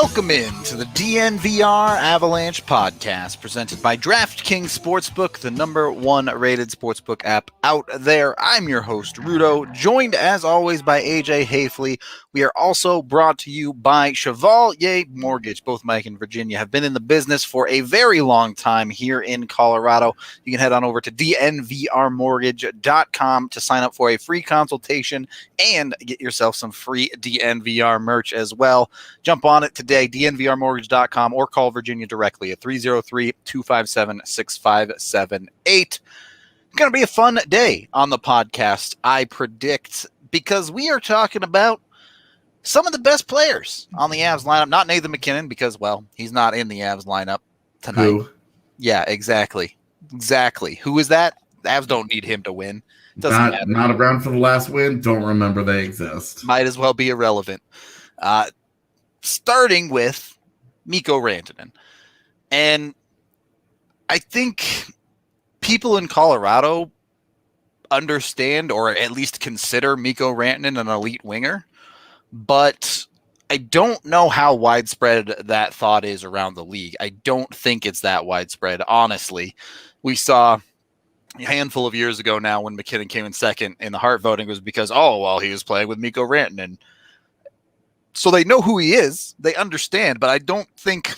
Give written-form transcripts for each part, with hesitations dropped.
Welcome in to the DNVR Avalanche podcast presented by DraftKings Sportsbook, the #1 rated sportsbook app out there. I'm your host, Rudo, joined as always by AJ Hafley. We are also brought to you by Chevalier Mortgage. Both Mike and Virginia have been in the business for a very long time here in Colorado. You can head on over to dnvrmortgage.com to sign up for a free consultation and get yourself some free DNVR merch as well. Jump on it today, dnvrmortgage.com, or call Virginia directly at 303-257-6578. It's going to be a fun day on the podcast, I predict, because we are talking about some of the best players on the Avs lineup. Not Nathan MacKinnon, because, well, he's not in the Avs lineup tonight. Who? Yeah, exactly. Who is that? The Avs don't need him to win. Not around for the last win. Don't remember they exist. Might as well be irrelevant. Starting with Mikko Rantanen. And I think people in Colorado understand, or at least consider, Mikko Rantanen an elite winger. But I don't know how widespread that thought is around the league. I don't think it's that widespread, honestly. We saw a handful of years ago now when MacKinnon came in second in the Hart voting was because, he was playing with Mikko Rantanen. So they know who he is. They understand, but I don't think,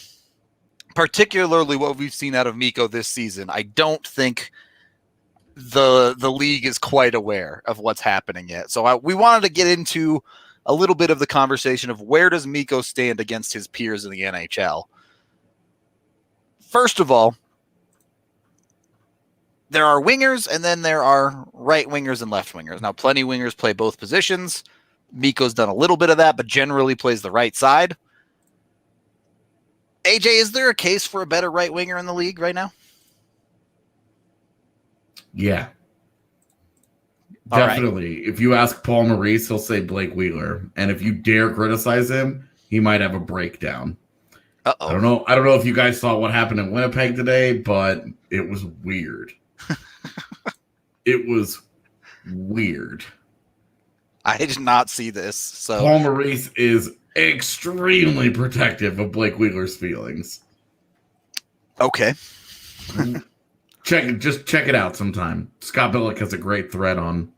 particularly what we've seen out of Mikko this season, I don't think the league is quite aware of what's happening yet. So we wanted to get into a little bit of the conversation of where does Mikko stand against his peers in the NHL. First of all, there are wingers, and then there are right wingers and left wingers. Now, plenty of wingers play both positions. Mikko's done a little bit of that, but generally plays the right side. AJ, is there a case for a better right winger in the league right now? Yeah. All definitely. Right. If you ask Paul Maurice, he'll say Blake Wheeler. And if you dare criticize him, he might have a breakdown. Uh-oh. I don't know if you guys saw what happened in Winnipeg today, but it was weird. It was weird. I did not see this. So Paul Maurice is extremely protective of Blake Wheeler's feelings. Okay. Check it out sometime. Scott Billick has a great thread on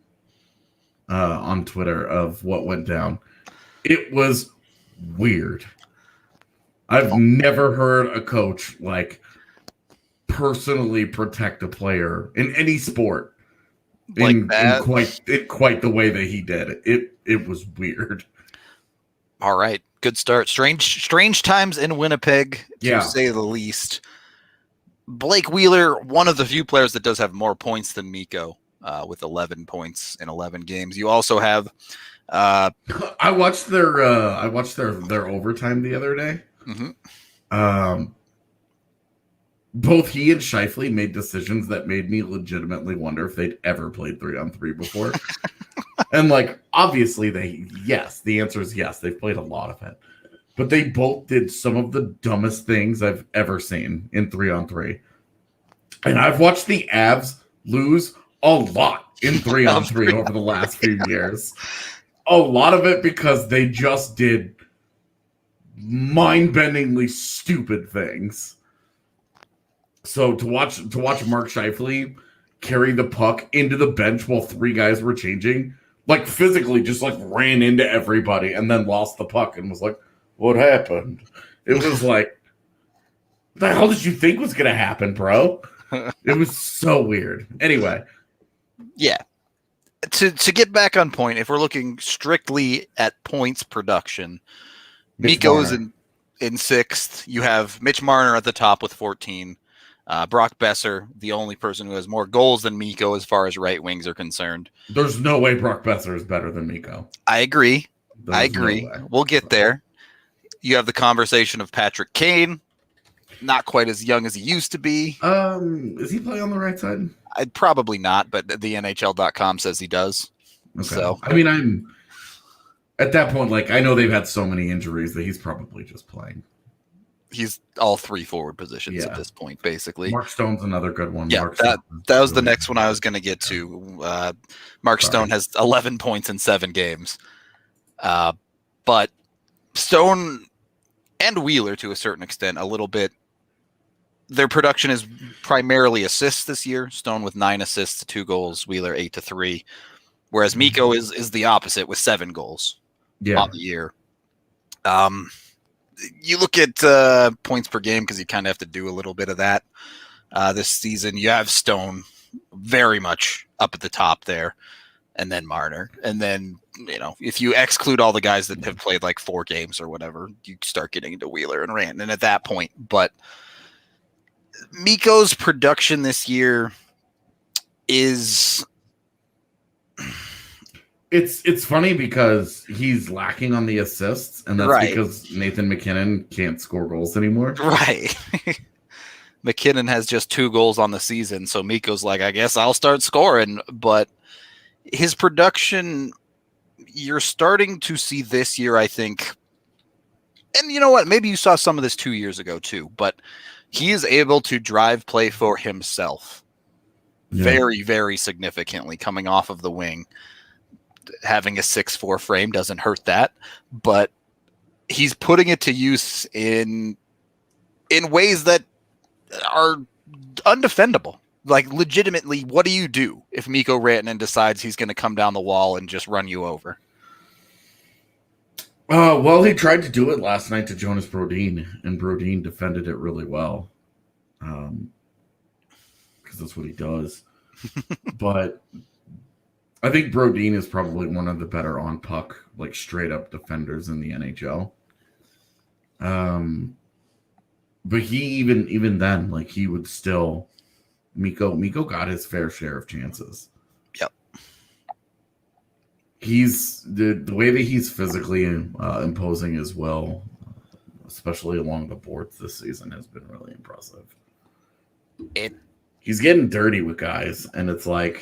Twitter of what went down. It was weird. I've never heard a coach personally protect a player in any sport in quite the way that he did. It was weird. All right, good start. Strange times in Winnipeg, to say the least. Blake Wheeler, one of the few players that does have more points than Mikko, with 11 points in 11 games. You also have. I watched their overtime the other day. Mm-hmm. Both he and Scheifele made decisions that made me legitimately wonder if they'd ever played 3-on-3 before. And obviously the answer is yes, they've played a lot of it. But they both did some of the dumbest things I've ever seen in 3-on-3. And I've watched the Avs lose a lot in 3-on-3 over the last few years. A lot of it because they just did mind-bendingly stupid things. So to watch Mark Scheifele carry the puck into the bench while three guys were changing, physically just ran into everybody and then lost the puck and was like, what happened? It was what the hell did you think was going to happen, bro? It was so weird. Anyway. Yeah. To get back on point, if we're looking strictly at points production, Mikko is in sixth. You have Mitch Marner at the top with 14. Brock Besser, the only person who has more goals than Mikko as far as right wings are concerned. There's no way Brock Besser is better than Mikko. I agree. No, we'll get there. You have the conversation of Patrick Kane, not quite as young as he used to be. Is he playing on the right side? Probably not, but the NHL.com says he does. Okay. So I'm at that point, I know they've had so many injuries that he's probably just playing. He's all three forward positions at this point, basically. Mark Stone's another good one. Yeah, that was the next one I was going to get to. Mark Stone has 11 points in 7 games. But Stone and Wheeler to a certain extent, a little bit. Their production is primarily assists this year. Stone with 9 assists to 2 goals, Wheeler 8 to 3. Whereas Mikko is the opposite with 7 goals on the year. You look at points per game because you kind of have to do a little bit of that this season. You have Stone very much up at the top there, and then Marner. And then, if you exclude all the guys that have played like 4 games or whatever, you start getting into Wheeler and Rantanen at that point. But Mikko's production this year is... It's funny because he's lacking on the assists, and that's because Nathan MacKinnon can't score goals anymore. Right. MacKinnon has just 2 goals on the season, so Mikko's like, I guess I'll start scoring. But his production, you're starting to see this year, I think. And you know what? Maybe you saw some of this 2 years ago too, but he is able to drive play for himself very, very significantly coming off of the wing. Having a 6'4" frame doesn't hurt that, but he's putting it to use in ways that are undefendable. Like, legitimately, what do you do if Mikko Rantanen decides he's going to come down the wall and just run you over? Well, he tried to do it last night to Jonas Brodin, and Brodin defended it really well. Because that's what he does. But I think Brodin is probably one of the better on puck, like straight up defenders in the NHL. But he even then, like, he would still Mikko got his fair share of chances. Yep. He's the way that he's physically imposing as well, especially along the boards this season, has been really impressive. He's getting dirty with guys, and it's like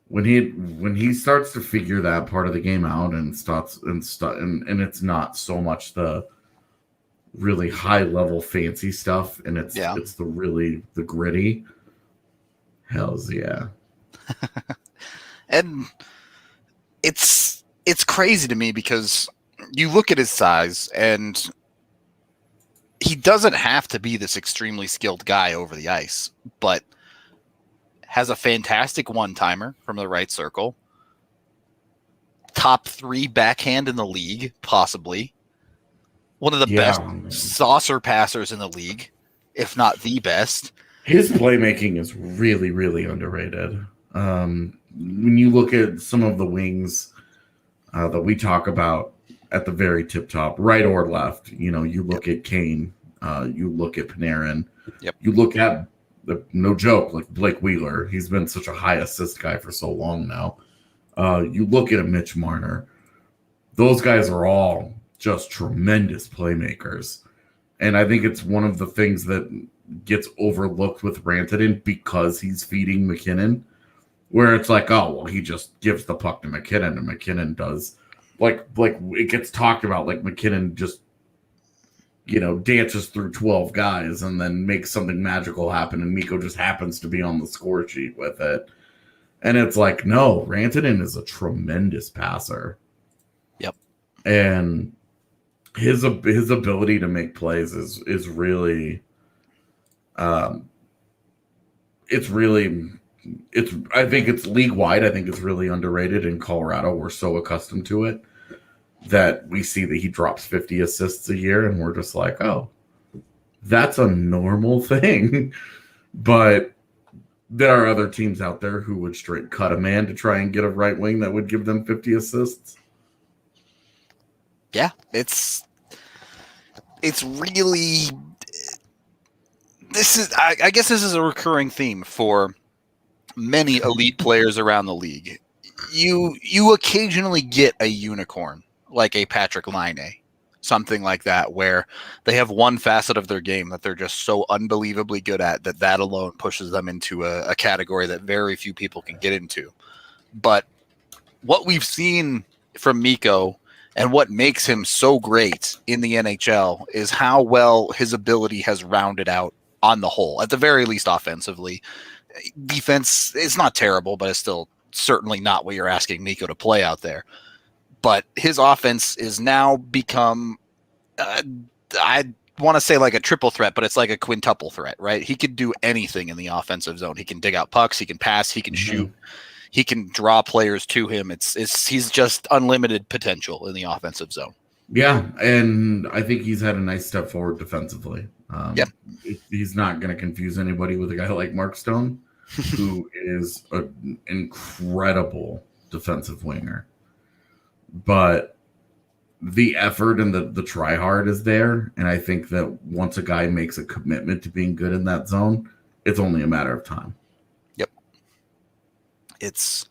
when he starts to figure that part of the game out and it's not so much the really high level fancy stuff, and it's the gritty. Hells yeah. And it's crazy to me because you look at his size, and he doesn't have to be this extremely skilled guy over the ice, but has a fantastic one-timer from the right circle. Top 3 backhand in the league, possibly. One of the best saucer passers in the league, if not the best. His playmaking is really, really underrated. When you look at some of the wings that we talk about at the very tip top, right or left, you look at Kane, you look at Panarin, you look at, no joke, like Blake Wheeler. He's been such a high assist guy for so long now. You look at a Mitch Marner. Those guys are all just tremendous playmakers. And I think it's one of the things that gets overlooked with Rantanen because he's feeding MacKinnon, where it's like, oh, well, he just gives the puck to MacKinnon, and MacKinnon does. Like it gets talked about like MacKinnon just, dances through 12 guys and then makes something magical happen, and Mikko just happens to be on the score sheet with it. And it's like, no, Rantanen is a tremendous passer. Yep. And his ability to make plays is really I think it's league wide. I think it's really underrated in Colorado. We're so accustomed to it that we see that he drops 50 assists a year, and we're just like, oh, that's a normal thing. But there are other teams out there who would straight cut a man to try and get a right wing that would give them 50 assists. Yeah, it's really, I guess this is a recurring theme for many elite players around the league. You occasionally get a unicorn like a Patrick Laine, something like that, where they have one facet of their game that they're just so unbelievably good at that alone pushes them into a category that very few people can get into. But what we've seen from Mikko and what makes him so great in the NHL is how well his ability has rounded out on the whole, at the very least offensively. Defense is not terrible, but it's still certainly not what you're asking Mikko to play out there. But his offense is now become I want to say like a triple threat, but it's like a quintuple threat, right? He could do anything in the offensive zone. He can dig out pucks. He can pass. He can shoot. He can draw players to him. He's just unlimited potential in the offensive zone. Yeah, and I think he's had a nice step forward defensively. Yep. He's not going to confuse anybody with a guy like Mark Stone, who is an incredible defensive winger. But the effort and the try hard is there, and I think that once a guy makes a commitment to being good in that zone, it's only a matter of time. Yep. It's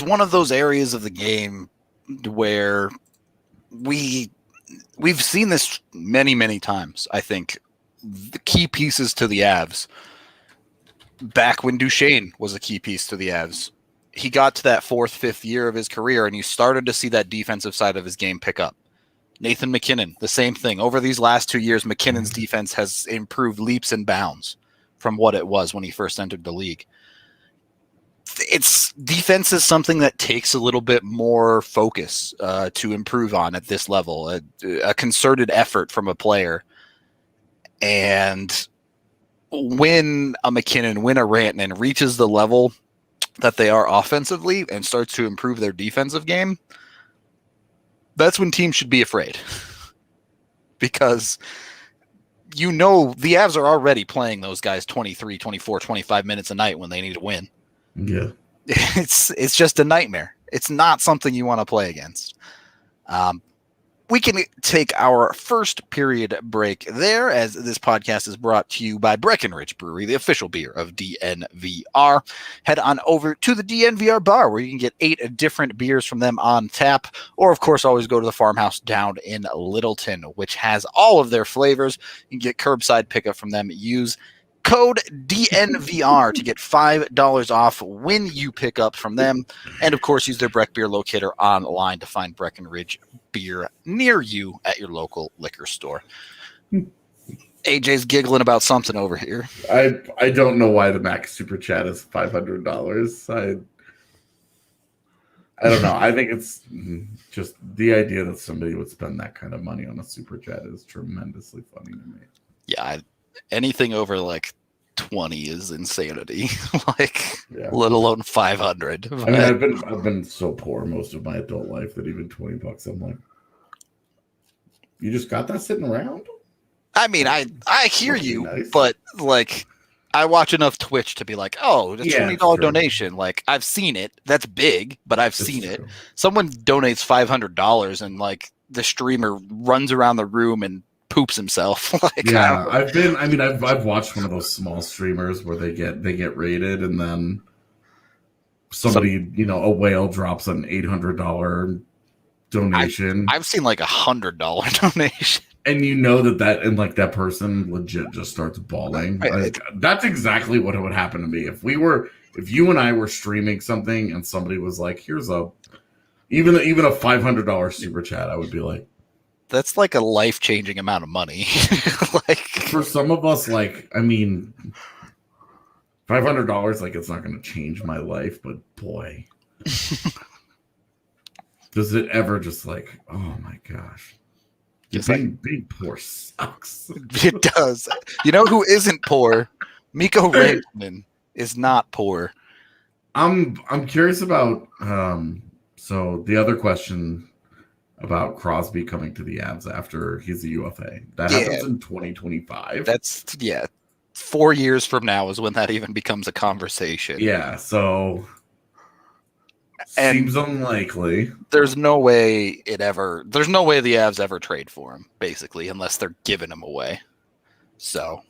one of those areas of the game where we've seen this many times. I think the key pieces to the Avs back when Duchesne was a key piece to the Avs, he got to that 4th, 5th year of his career, and you started to see that defensive side of his game pick up. Nathan MacKinnon, the same thing. Over these last 2 years, MacKinnon's defense has improved leaps and bounds from what it was when he first entered the league. Defense is something that takes a little bit more focus to improve on at this level, a concerted effort from a player. And when a MacKinnon, when a Rantanen reaches the level that they are offensively and starts to improve their defensive game, that's when teams should be afraid. Because the Avs are already playing those guys 23, 24, 25 minutes a night when they need to win. Yeah. It's just a nightmare. It's not something you want to play against. We can take our first period break there, as this podcast is brought to you by Breckenridge Brewery, the official beer of DNVR. Head on over to the DNVR bar, where you can get 8 different beers from them on tap, or of course always go to the farmhouse down in Littleton, which has all of their flavors. You can get curbside pickup from them. Use code DNVR to get $5 off when you pick up from them. And of course, use their Breck Beer Locator online to find Breckenridge beer near you at your local liquor store. AJ's giggling about something over here. I don't know why the max super chat is $500. I don't know. I think it's just the idea that somebody would spend that kind of money on a super chat is tremendously funny to me. Yeah, anything over like 20 is insanity. Let alone 500. I mean, I've been so poor most of my adult life that even $20, I'm like, you just got that sitting around? I mean, I hear you, nice. But like, I watch enough Twitch to be like, oh, the $20 donation. Like, I've seen it. That's big, but I've seen it. Someone donates $500 and like the streamer runs around the room and poops himself. I've watched one of those small streamers where they get rated, and then somebody, a whale drops an $800 donation. I've seen like $100 donation. And that person legit just starts bawling. Like, that's exactly what would happen to me if you and I were streaming something and somebody was like, "Here's even a $500 super chat," I would be like, "That's like a life-changing amount of money." Like for some of us, $500, it's not going to change my life, but boy, does it ever just oh my gosh. Being poor sucks. It does. You know who isn't poor? Mikko Rantanen is not poor. I'm curious about so the other question about Crosby coming to the Avs after he's a UFA. That happens in 2025. That's 4 years from now is when that even becomes a conversation. Yeah, so seems unlikely. There's no way the Avs ever trade for him, basically, unless they're giving him away. So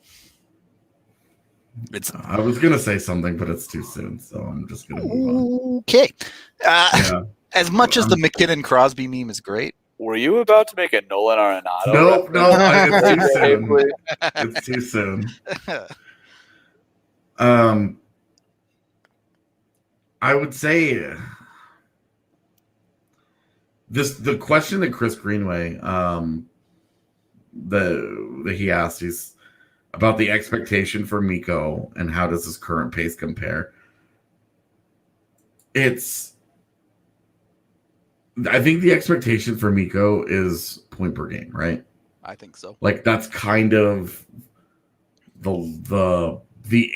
I was gonna say something, but it's too soon, so I'm just gonna move on. Okay. As much as the MacKinnon Crosby meme is great. Were you about to make a Nolan Arenado? No, it's too soon. It's too soon. I would say the question that Chris Greenway that he asked is about the expectation for Mikko and how does his current pace compare. I think the expectation for Mikko is point per game, right? I think so. Like that's kind of the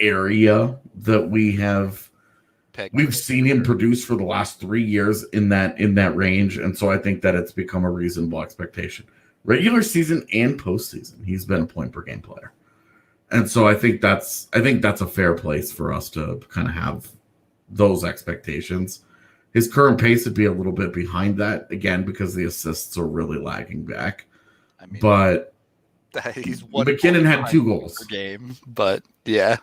area that we've seen him produce for the last 3 years in that range, and so I think that it's become a reasonable expectation. Regular season and postseason, he's been a point per game player, and so I think that's a fair place for us to kind of have those expectations. His current pace would be a little bit behind that again because the assists are really lagging back. I mean, but he's MacKinnon had 2 goals per game, but yeah.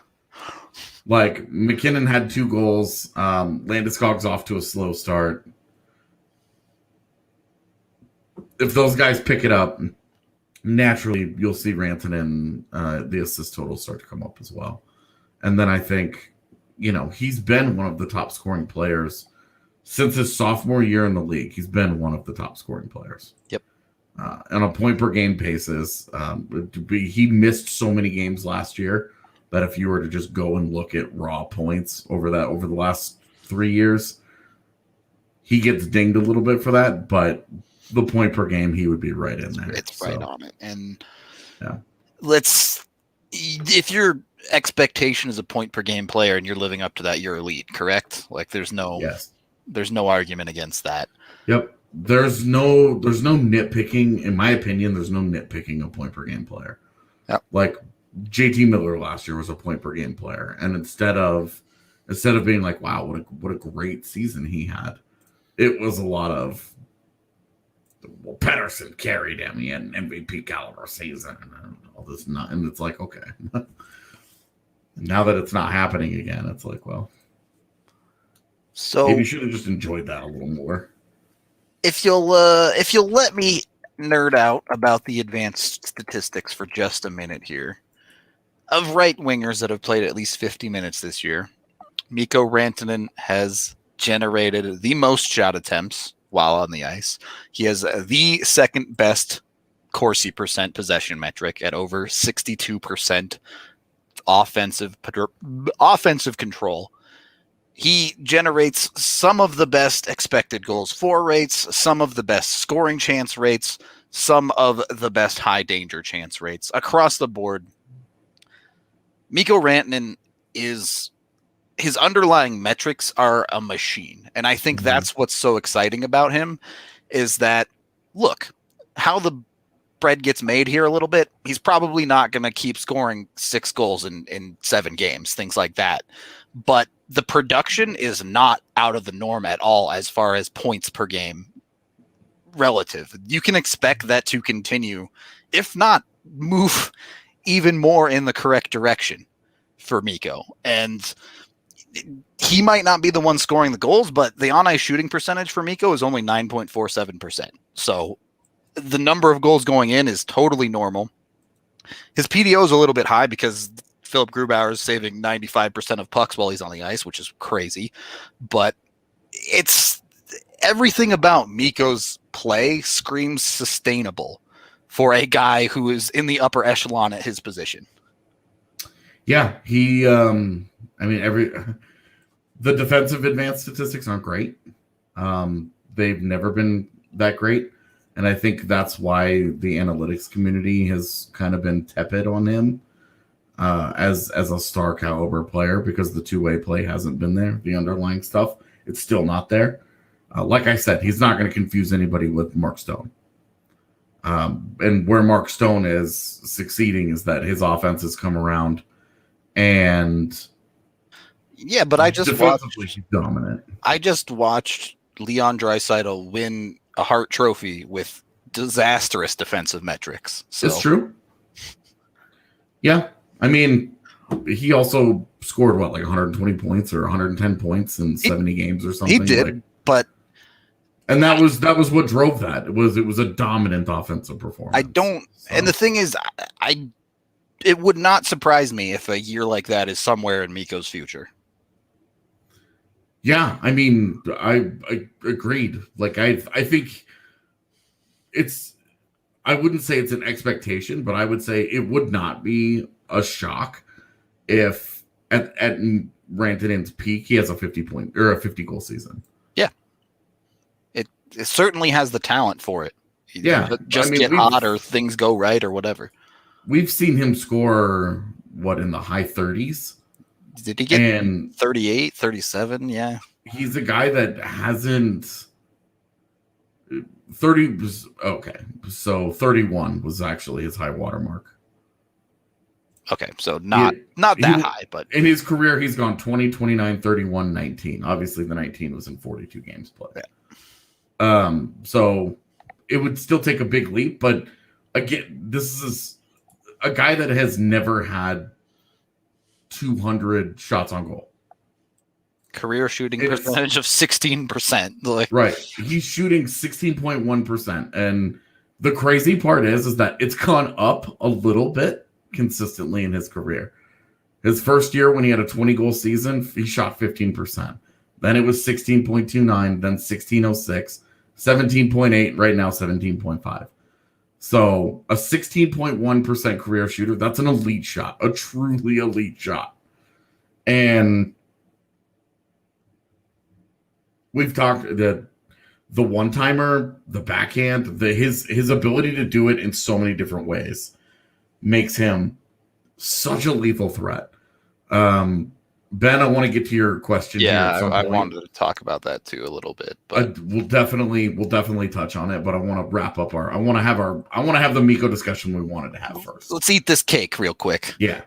Like MacKinnon had 2 goals. Landeskog's off to a slow start. If those guys pick it up, naturally you'll see Rantanen, the assist total start to come up as well. And then I think, he's been one of the top scoring players since his sophomore year in the league. He's been one of the top scoring players. Yep. On a point per game basis, he missed so many games last year that if you were to just go and look at raw points over the last 3 years, he gets dinged a little bit for that, but the point per game, he would be right in there. It's right on it. And yeah, if your expectation is a point per game player and you're living up to that, you're elite, correct? Like there's no argument against that. Yep. There's no nitpicking, in my opinion. There's no nitpicking a point per game player. Yep. Like JT Miller last year was a point per game player, and instead of being like, wow, what a great season he had, it was a lot of, well, Pedersen carried him in MVP caliber season and all this, and it's like, okay, now that it's not happening again, it's like, well, so maybe you should have just enjoyed that a little more. If you'll let me nerd out about the advanced statistics for just a minute here. Of right wingers that have played at least 50 minutes this year, Mikko Rantanen has generated the most shot attempts while on the ice. He has the second best Corsi percent possession metric at over 62% offensive control. He generates some of the best expected goals for rates, some of the best scoring chance rates, some of the best high danger chance rates across the board. Mikko Rantanen his underlying metrics are a machine. And I think that's what's so exciting about him is that, look, how the bread gets made here a little bit, he's probably not going to keep scoring 6 goals in 7 games, things like that. But the production is not out of the norm at all as far as points per game relative. You can expect that to continue, if not move even more in the correct direction for Mikko. And he might not be the one scoring the goals, but the on-ice shooting percentage for Mikko is only 9.47%. So the number of goals going in is totally normal. His PDO is a little bit high because Philip Grubauer is saving 95% of pucks while he's on the ice, which is crazy. But it's everything about Mikko's play screams sustainable for a guy who is in the upper echelon at his position. Yeah, the defensive advanced statistics aren't great. They've never been that great. And I think that's why the analytics community has kind of been tepid on him as a star caliber player because the two-way play hasn't been there. The underlying stuff, it's still not there. Like I said, he's not going to confuse anybody with Mark Stone. And where Mark Stone is succeeding is that his offense has come around and but I just defensively he's dominant. I just watched Leon Draisaitl win a Hart Trophy with disastrous defensive metrics. So. It's true. Yeah. I mean, he also scored, 120 points or 110 points in 70 games or something? He did, but... And that was what drove that. It was a dominant offensive performance. And the thing is, it would not surprise me if a year like that is somewhere in Mikko's future. Yeah, I mean, I agreed. I think I wouldn't say it's an expectation, but I would say it would not be a shock if at Rantanen's peak he has a 50 goal season. Yeah. it certainly has the talent for it. Yeah, just get hot or things go right or whatever. We've seen him score in the high 30s. Did he get 38, 37? Yeah. He's a guy that hasn't 30 was okay. So 31 was actually his high water mark. Okay, so not that high, but in his career he's gone 20, 29, 31, 19. Obviously the 19 was in 42 games played. Yeah. So it would still take a big leap, but again, this is a guy that has never had 200 shots on goal. Career shooting percentage of 16%. Right. He's shooting 16.1%. And the crazy part is that it's gone up a little bit consistently in his career. His first year when he had a 20-goal season, he shot 15%. Then it was 16.29, then 16.06, 17.8, right now 17.5. So a 16.1% career shooter, that's an elite shot, a truly elite shot. And we've talked the one-timer, the backhand, his ability to do it in so many different ways makes him such a lethal threat. Ben, I want to get to your question. Yeah, I wanted to talk about that too a little bit, but we'll definitely touch on it. But I want to wrap up I want to have the Mikko discussion we wanted to have first. Let's eat this cake real quick. Yeah.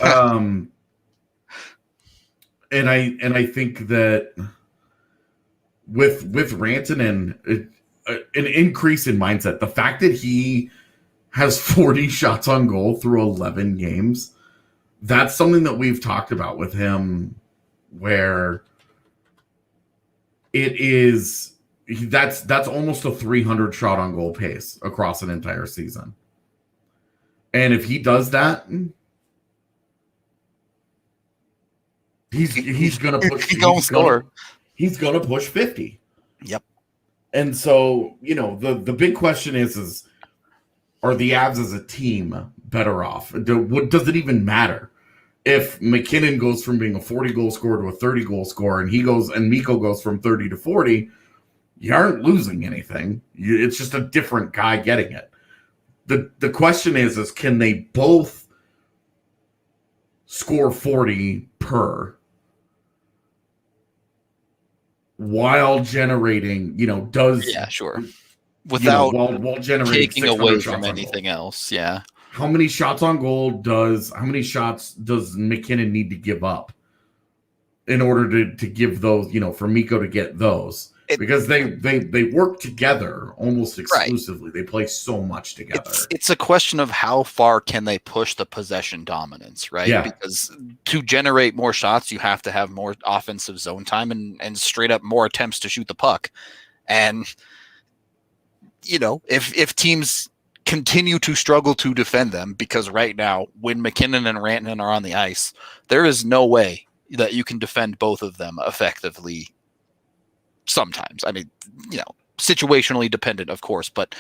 And I think that with Rantanen, an increase in mindset, the fact that he has 40 shots on goal through 11 games, that's something that we've talked about with him, where that's almost a 300 shot on goal pace across an entire season. And if he does that, he's gonna push. He's gonna push 50. Yep. And so, the big question is are the Avs as a team better off? Does it even matter if MacKinnon goes from being a 40-goal scorer to a 30-goal scorer, and Mikko goes from 30 to 40? You aren't losing anything. It's just a different guy getting it. The question is can they both score 40 per while generating, without while generating taking away from anything else. Yeah. How many shots does MacKinnon need to give up in order to give those, for Mikko to get those? Because they work together almost exclusively. Right. They play so much together. It's a question of how far can they push the possession dominance, right? Yeah. Because to generate more shots, you have to have more offensive zone time and straight up more attempts to shoot the puck. And if teams continue to struggle to defend them, because right now when MacKinnon and Rantanen are on the ice, there is no way that you can defend both of them effectively. Sometimes, I mean, situationally dependent, of course, but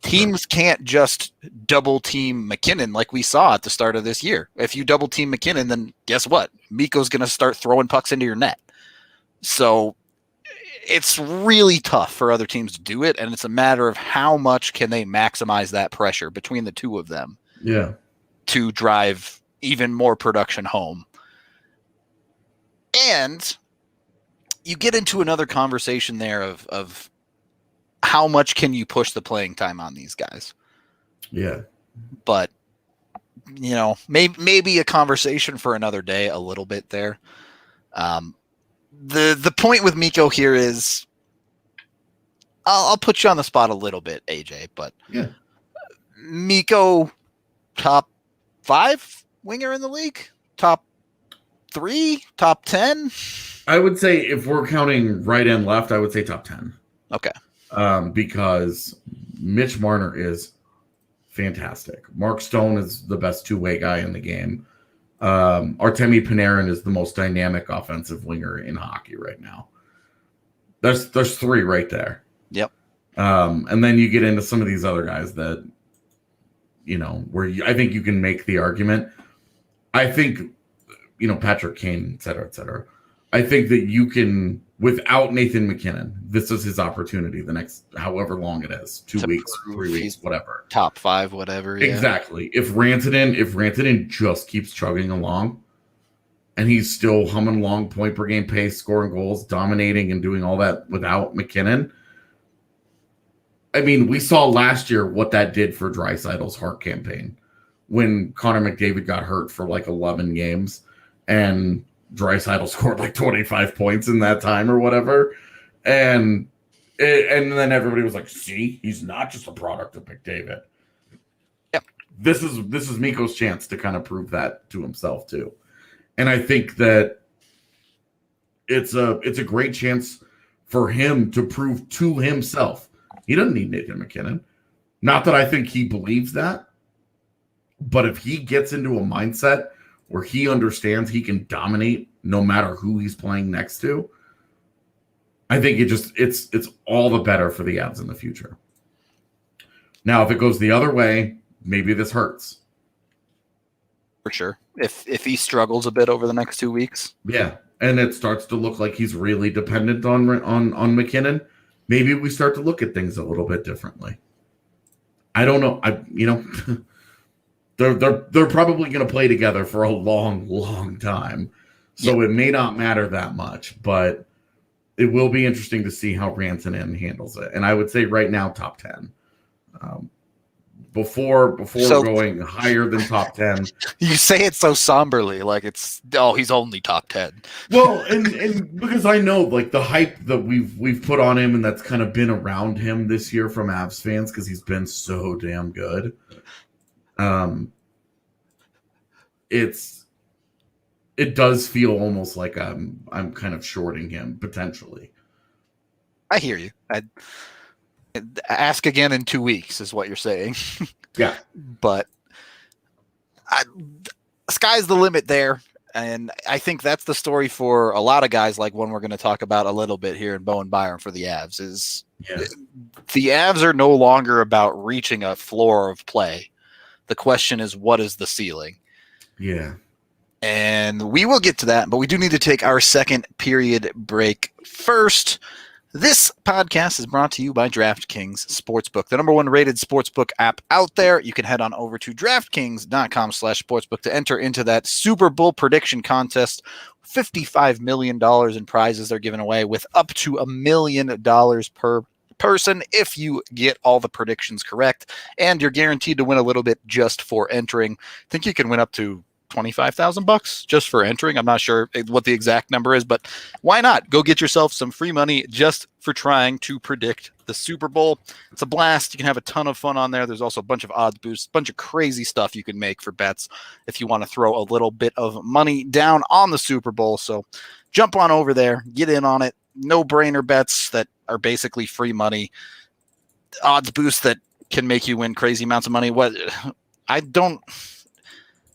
teams can't just double team MacKinnon like we saw at the start of this year. If you double team MacKinnon, then guess what? Mikko's going to start throwing pucks into your net. So it's really tough for other teams to do it, and it's a matter of how much can they maximize that pressure between the two of them. Yeah, to drive even more production home. And you get into another conversation there of how much can you push the playing time on these guys? Yeah. But, maybe a conversation for another day a little bit there. The point with Mikko here is I'll put you on the spot a little bit, AJ, but yeah, Mikko, top 5 winger in the league? Top 3? Top 10? I would say if we're counting right and left, I would say top 10. Okay. Because Mitch Marner is fantastic. Mark Stone is the best two-way guy in the game. Artemi Panarin is the most dynamic offensive winger in hockey right now. There's 3 right there. Yep. And then you get into some of these other guys that, where I think you can make the argument. I think, Patrick Kane, et cetera, et cetera. I think that without Nathan MacKinnon. This is his opportunity the next however long it is, 2 weeks, 3 weeks, whatever. Top 5, whatever. Yeah. Exactly. If Rantanen just keeps chugging along and he's still humming along point per game pace, scoring goals, dominating and doing all that without MacKinnon. I mean, we saw last year what that did for Draisaitl's Hart campaign when Connor McDavid got hurt for like 11 games and Draisaitl scored like 25 points in that time or whatever. And then everybody was like, see, he's not just a product of McDavid. Yep. This is Mikko's chance to kind of prove that to himself too. And I think that it's a great chance for him to prove to himself. He doesn't need Nathan MacKinnon. Not that I think he believes that, but if he gets into a mindset where he understands he can dominate no matter who he's playing next to, I think it's all the better for the Avs in the future. Now, if it goes the other way, maybe this hurts. For sure. If he struggles a bit over the next 2 weeks. Yeah, and it starts to look like he's really dependent on MacKinnon, maybe we start to look at things a little bit differently. I don't know. They're probably going to play together for a long, long time. So It may not matter that much, but it will be interesting to see how Rantanen handles it. And I would say right now, top 10. Before going higher than top 10. You say it so somberly, like he's only top 10. Well, and because I know like the hype that we've put on him and that's kind of been around him this year from Avs fans because he's been so damn good. It does feel almost like I'm kind of shorting him potentially. I hear you. I'd ask again in 2 weeks is what you're saying. Yeah. But sky's the limit there. And I think that's the story for a lot of guys, like one we're going to talk about a little bit here in Bowen Byram for the Avs, is the Avs are no longer about reaching a floor of play. The question is, what is the ceiling? Yeah. And we will get to that, but we do need to take our second period break first. This podcast is brought to you by DraftKings Sportsbook, the number one rated sportsbook app out there. You can head on over to DraftKings.com/sportsbook to enter into that Super Bowl prediction contest. $55 million in prizes they're giving away, with up to $1 million per person if you get all the predictions correct. And you're guaranteed to win a little bit just for entering. I think you can win up to $25,000 just for entering. I'm not sure what the exact number is, but why not? Go get yourself some free money just for trying to predict the Super Bowl. It's a blast. You can have a ton of fun on there. There's also a bunch of odds boosts, a bunch of crazy stuff you can make for bets if you want to throw a little bit of money down on the Super Bowl. So jump on over there, get in on it. No-brainer bets that are basically free money. Odds boosts that can make you win crazy amounts of money.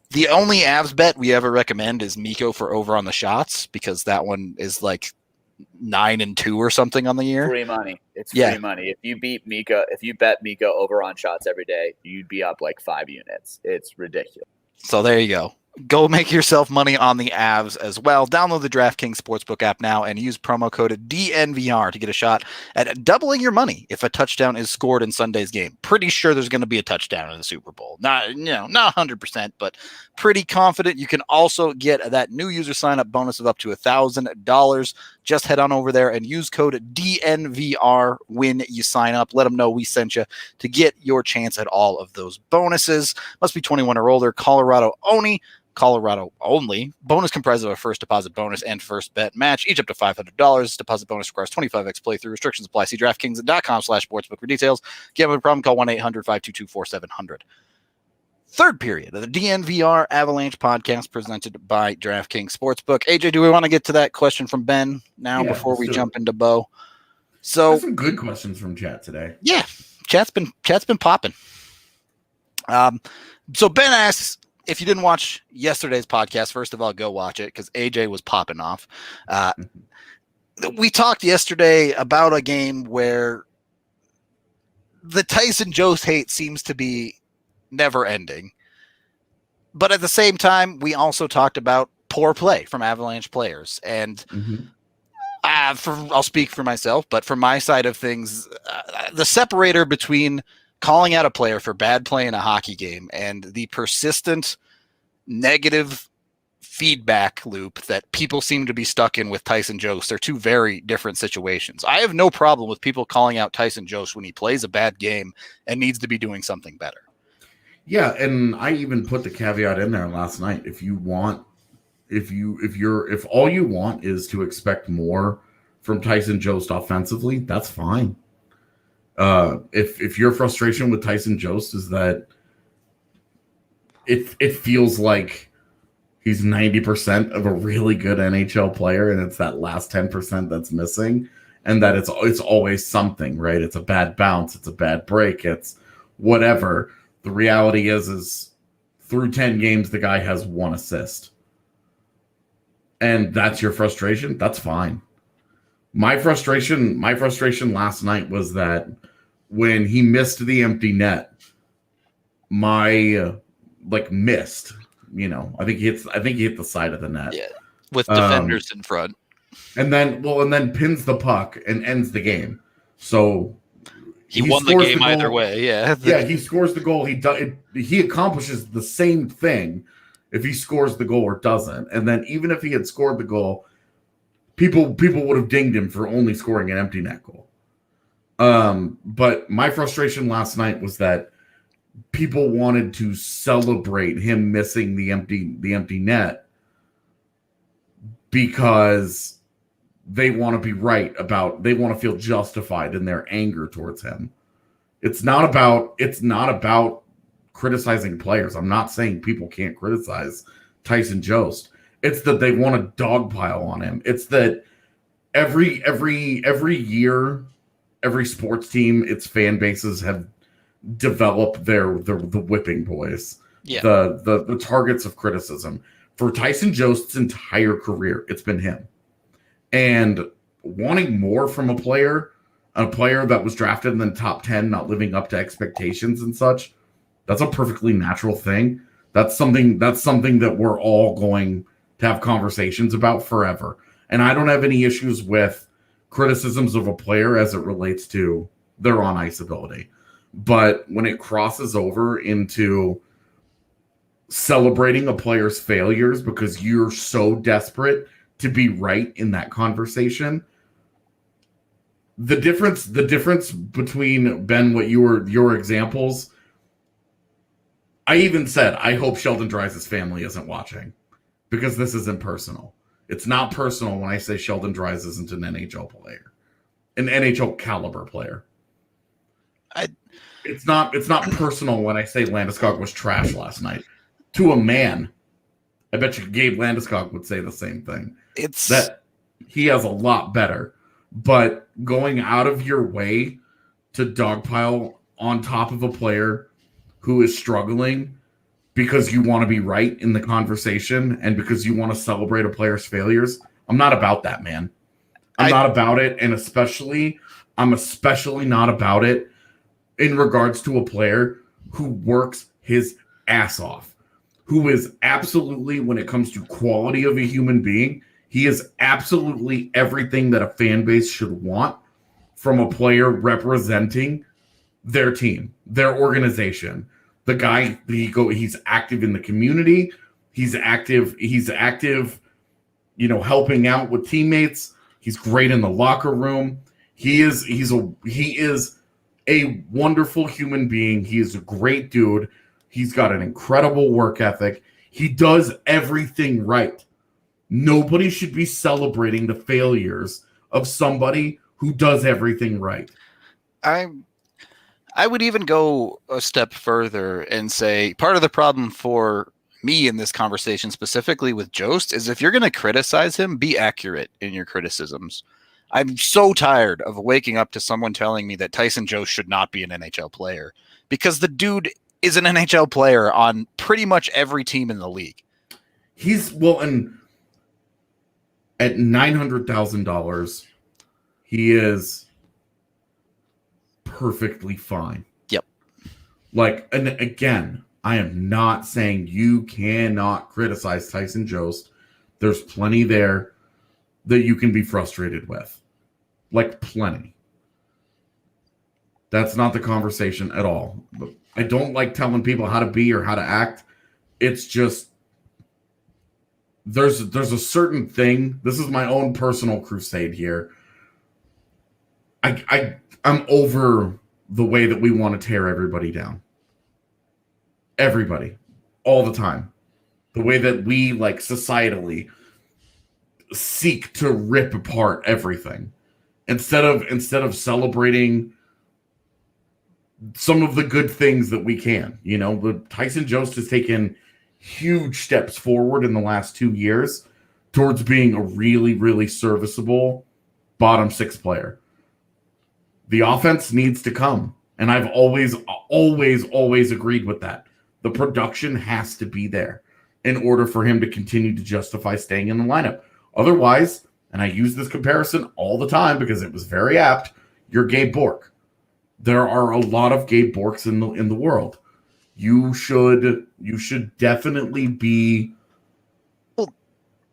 The only Avs bet we ever recommend is Mikko for over on the shots, because that one is like 9-2 or something on the year. Free money. It's free money. If you bet Mikko over on shots every day, you'd be up like 5 units. It's ridiculous. So there you go. Go make yourself money on the Avs as well. Download the DraftKings Sportsbook app now and use promo code DNVR to get a shot at doubling your money if a touchdown is scored in Sunday's game. Pretty sure there's going to be a touchdown in the Super Bowl. Not 100%, but pretty confident. You can also get that new user sign-up bonus of up to $1,000. Just head on over there and use code DNVR when you sign up. Let them know we sent you to get your chance at all of those bonuses. Must be 21 or older. Colorado only. Bonus comprises of a first deposit bonus and first bet match, each up to $500. Deposit bonus requires 25x playthrough. Restrictions apply. See DraftKings.com/sportsbook for details. Gambling problem? Call 1-800-522-4700. Third period of the DNVR Avalanche podcast presented by DraftKings Sportsbook. AJ, do we want to get to that question from Ben now before we jump into Bo? So there's some good questions from chat today. Yeah, chat's been popping. So Ben asks, if you didn't watch yesterday's podcast, first of all, go watch it because AJ was popping off. We talked yesterday about a game where the Tyson Jost hate seems to be never ending. But at the same time, we also talked about poor play from Avalanche players. And I'll speak for myself, but from my side of things, the separator between calling out a player for bad play in a hockey game and the persistent negative feedback loop that people seem to be stuck in with Tyson Jost are two very different situations. I have no problem with people calling out Tyson Jost when he plays a bad game and needs to be doing something better. Yeah, and I even put the caveat in there last night. If all you want is to expect more from Tyson Jost offensively, that's fine. If your frustration with Tyson Jost is that it feels like he's 90% of a really good NHL player, and it's that last 10% that's missing, and that it's always something, right? It's a bad bounce, it's a bad break, it's whatever. The reality is through 10 games, the guy has 1 assist. And that's your frustration. That's fine. My frustration last night was that when he missed the empty net, missed. I think he hit the side of the net. Yeah, with defenders in front. And then pins the puck and ends the game. So he won the game either way. Yeah. Yeah, he scores the goal. He accomplishes the same thing if he scores the goal or doesn't. And then even if he had scored the goal, people would have dinged him for only scoring an empty net goal. But my frustration last night was that people wanted to celebrate him missing the empty net because they want to be right they want to feel justified in their anger towards him. It's not about criticizing players. I'm not saying people can't criticize Tyson Jost. It's that they want to dogpile on him. It's that every year, every sports team, its fan bases have developed the whipping boys, the targets of criticism. For Tyson Jost's entire career, it's been him. And wanting more from a player that was drafted in the top 10, not living up to expectations and such, that's a perfectly natural thing. That's something that we're all going to have conversations about forever. And I don't have any issues with criticisms of a player as it relates to their on-ice ability. But when it crosses over into celebrating a player's failures because you're so desperate to be right in that conversation, the difference between, Ben, what your examples, I even said, I hope Sheldon Dries' family isn't watching because this isn't personal. It's not personal when I say Sheldon Dries isn't an NHL player, an NHL caliber player. It's not personal when I say Landeskog was trash last night. To a man, I bet you Gabe Landeskog would say the same thing. It's that he has a lot better, but going out of your way to dogpile on top of a player who is struggling because you want to be right in the conversation and because you want to celebrate a player's failures, I'm not about that, man. I'm not about it, and I'm especially not about it in regards to a player who works his ass off, who is absolutely, when it comes to quality of a human being, he is absolutely everything that a fan base should want from a player representing their team, their organization. The guy, he's active in the community. He's active, helping out with teammates. He's great in the locker room. He is a wonderful human being. He is a great dude. He's got an incredible work ethic. He does everything right. Nobody should be celebrating the failures of somebody who does everything right. I would even go a step further and say part of the problem for me in this conversation, specifically with Jost, is if you're going to criticize him, be accurate in your criticisms. I'm so tired of waking up to someone telling me that Tyson Jost should not be an NHL player because the dude is an NHL player on pretty much every team in the league. And at $900,000, he is perfectly fine. Yep. And again, I am not saying you cannot criticize Tyson Jost. There's plenty there. that you can be frustrated with. Like, plenty. That's not the conversation at all. But I don't like telling people how to be or how to act. It's just there's a certain thing. This is my own personal crusade here. I'm over the way that we want to tear everybody down. Everybody. All the time. The way that we, like, societally seek to rip apart everything. Instead of celebrating some of the good things that we can. You know, the Tyson Jost has taken huge steps forward in the last 2 years towards being a really, really serviceable bottom six player. The offense needs to come. And I've always agreed with that. The production has to be there in order for him to continue to justify staying in the lineup. Otherwise, and I use this comparison all the time because it was very apt, you're Gabe Bork. There are a lot of Gabe Borks in the world. You should definitely be.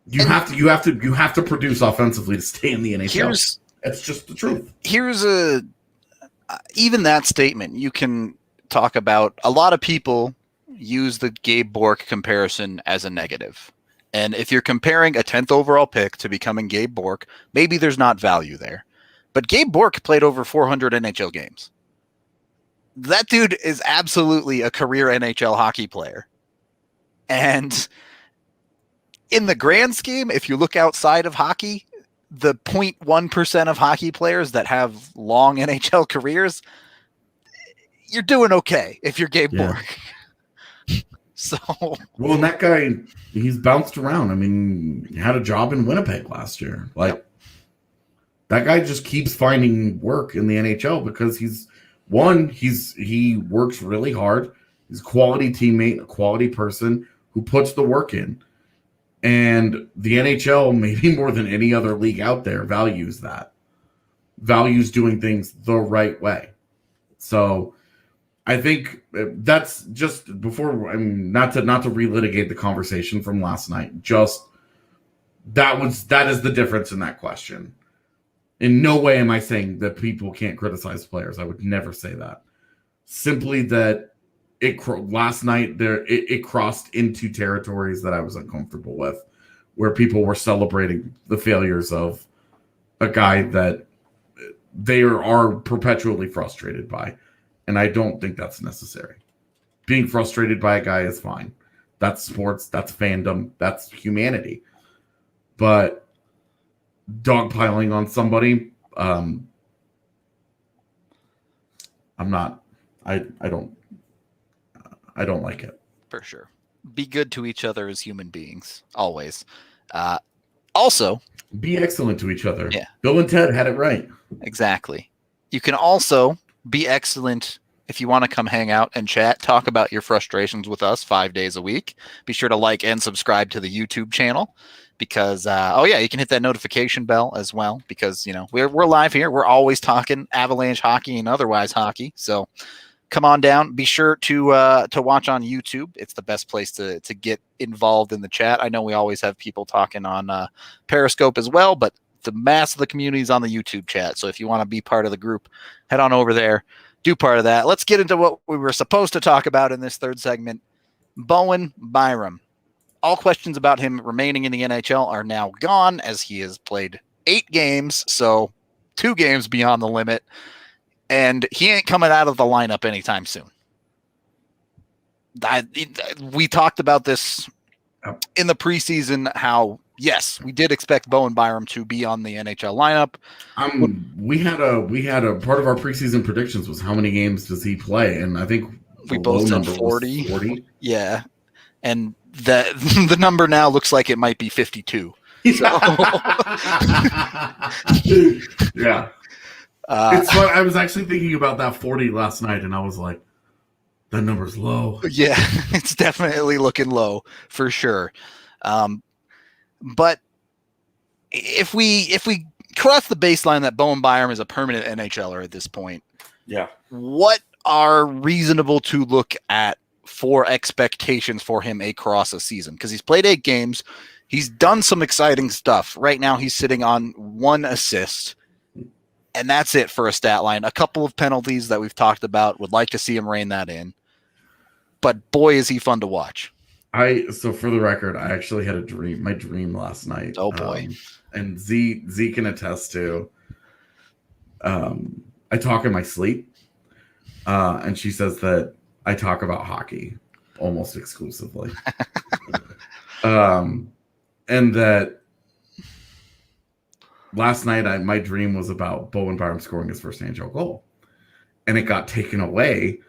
You have to produce offensively to stay in the NHL. That's just the truth. Here's even that statement. You can talk about a lot of people use the Gabe Bork comparison as a negative. And if you're comparing a 10th overall pick to becoming Gabe Bork, maybe there's not value there. But Gabe Bork played over 400 NHL games. That dude is absolutely a career NHL hockey player. And in the grand scheme, if you look outside of hockey, the 0.1% of hockey players that have long NHL careers, you're doing okay if you're Gabe Bork. So, well, and that guy, he's bounced around. I mean, he had a job in Winnipeg last year. Like, that guy just keeps finding work in the NHL because he works really hard. He's a quality teammate, a quality person who puts the work in. And the NHL, maybe more than any other league out there, values that. Values doing things the right way. So I think that's just before, I mean, not to relitigate the conversation from last night. Just that is the difference in that question. In no way am I saying that people can't criticize players. I would never say that. Simply that last night it crossed into territories that I was uncomfortable with, where people were celebrating the failures of a guy that they are perpetually frustrated by. And I don't think that's necessary. Being frustrated by a guy is fine. That's sports. That's fandom. That's humanity. But dogpiling on somebody, I'm not. I don't like it. For sure. Be good to each other as human beings, always. Also, be excellent to each other. Yeah. Bill and Ted had it right. Exactly. You can also be excellent if you want to come hang out and chat, talk about your frustrations with us 5 days a week. Be sure to like and subscribe to the YouTube channel because, you can hit that notification bell as well because, we're live here. We're always talking Avalanche hockey and otherwise hockey. So come on down. Be sure to watch on YouTube. It's the best place to get involved in the chat. I know we always have people talking on Periscope as well, but the mass of the community is on the YouTube chat. So if you want to be part of the group, head on over there, do part of that. Let's get into what we were supposed to talk about in this third segment. Bowen Byram. All questions about him remaining in the NHL are now gone as he has played 8 games. So 2 games beyond the limit. And he ain't coming out of the lineup anytime soon. We talked about this in the preseason, how, yes, we did expect Bowen Byram to be on the NHL lineup. We had a part of our preseason predictions was how many games does he play, and I think we both said 40. 40. Yeah, and the number now looks like it might be 52. So. Yeah. It's fun. I was actually thinking about that 40 last night, and I was like, that number's low. Yeah, it's definitely looking low for sure. But if we cross the baseline that Bowen Byram is a permanent NHLer at this point, yeah, what are reasonable to look at for expectations for him across a season, because he's played 8 games. He's done some exciting stuff. Right now, he's sitting on 1 assist, and that's it for a stat line. A couple of penalties that we've talked about. Would like to see him rein that in. But boy, is he fun to watch. So for the record, I actually had a dream. My dream last night. Oh boy! And Z can attest to. I talk in my sleep, and she says that I talk about hockey almost exclusively. And that last night, my dream was about Bowen Byram scoring his first NHL goal, and it got taken away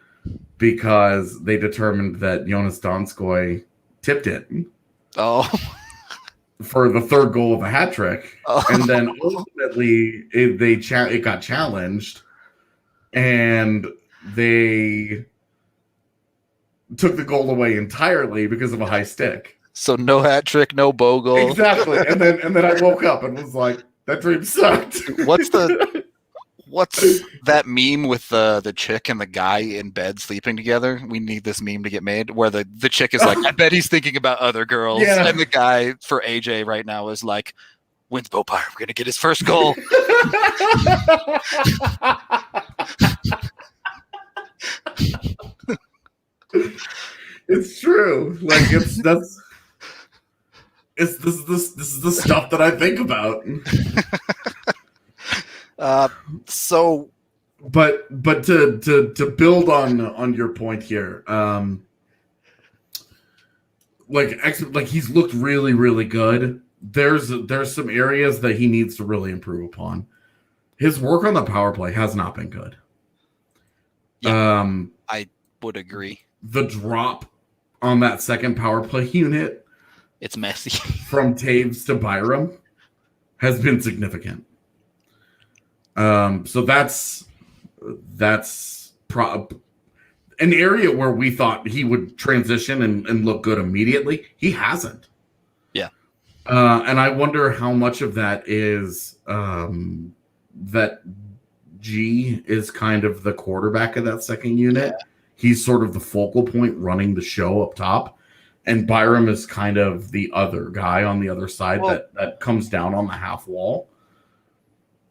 because they determined that Jonas Donskoy tipped it. Oh, for the 3rd goal of a hat trick, oh. And then ultimately it got challenged, and they took the goal away entirely because of a high stick. So no hat trick, no bogle. Exactly. And then I woke up and was like, that dream sucked. What's that meme with the chick and the guy in bed sleeping together? We need this meme to get made where the chick is like, I bet he's thinking about other girls. Yeah. And the guy for AJ right now is like, when's Bo Byram going to get his first goal? It's true. Like this is the stuff that I think about. But to build on your point here, like he's looked really, really good. There's some areas that he needs to really improve upon. His work on the power play has not been good. Yeah, I would agree. The drop on that second power play unit, it's messy. From Taves to Byram has been significant. So that's an area where we thought he would transition and look good immediately. He hasn't. Yeah. And I wonder how much of that is that G is kind of the quarterback of that second unit. Yeah. He's sort of the focal point running the show up top. And Byram is kind of the other guy on the other side that comes down on the half wall.